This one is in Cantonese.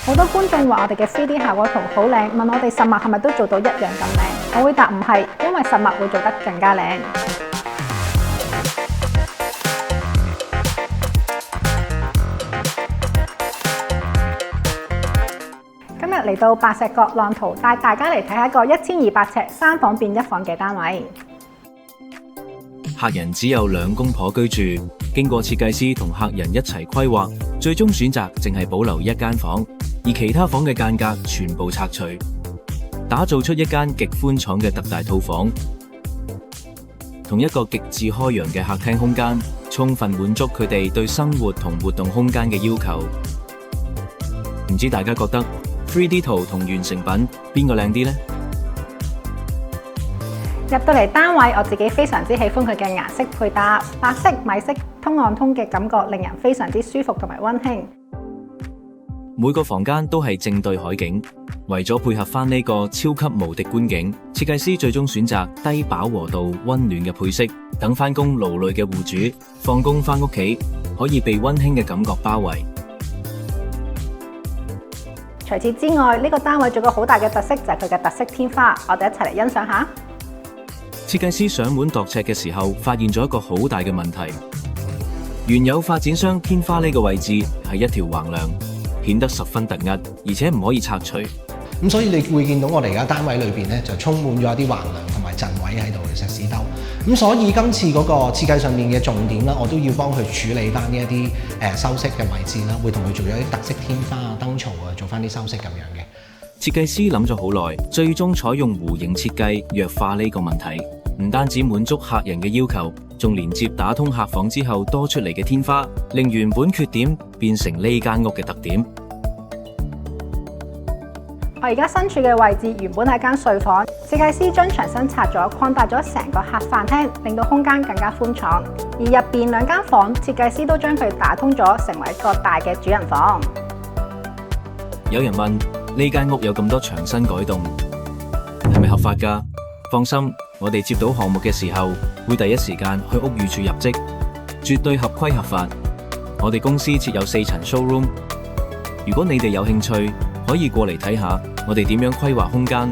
好多觀眾話我哋嘅 3D 效果圖好靚，問我哋實物係咪都做到一樣咁靚？我會答唔係，因為實物會做得更加靚。今日嚟到白石角浪淘，帶大家嚟睇下一個1200尺3房變1房嘅單位。客人只有2公婆居住，經過設計師同客人一齊規劃，最終選擇淨係保留1間房，而其他房嘅間隔全部拆除，打造出一間極寬敞嘅特大套房，同一個極致開揚嘅客廳空間，充分滿足佢哋對生活同活動空間嘅要求。唔知大家覺得 3D 圖同完成品邊個靚啲呢？入到嚟單位，我自己非常之喜歡佢嘅顏色配搭，白色、米色、通暗通嘅感覺，令人非常之舒服同埋溫馨。每個房間都係正對海景，為咗配合翻呢個超級無敵觀景，設計師最終選擇低飽和度溫暖嘅配色，等翻工勞累嘅戶主放工翻屋企可以被溫馨嘅感覺包圍。除此之外，呢個單位仲有個好大嘅特色就係佢嘅特色天花，我哋一齊嚟欣賞下。設計師上門度尺嘅時候，發現咗一個好大嘅問題。原有發展商天花呢個位置係一條橫梁，顯得十分突兀，而且唔可以拆除。咁所以你會見到我哋而家單位裏邊咧，就充滿咗一啲橫梁同埋陣位喺度嘅石屎兜。咁所以今次嗰個設計上面嘅重點啦，我都要幫佢處理翻呢一啲修飾嘅位置啦，會同佢做咗啲特色天花啊、燈槽啊，做翻啲修飾咁樣嘅。設計師諗咗好耐，最終採用弧形設計弱化呢個問題，唔單止滿足客人嘅要求，仲連接打通客房之後多出嚟嘅天花，令原本缺點變成呢間屋嘅特點。我而家身處嘅位置原本係間睡房，設計師將牆身拆咗，擴大咗成個客飯廳，令到空間更加寬敞。而入邊2間房，設計師都將佢打通咗，成為一個大嘅主人房。有人問，呢間屋有咁多牆身改動，係咪合法㗎？放心，我哋接到項目嘅時候，會第一時間去屋宇署入則，絕對合規合法。我哋公司設有4層 showroom， 如果你哋有興趣，可以過嚟睇下我哋點樣規劃空間。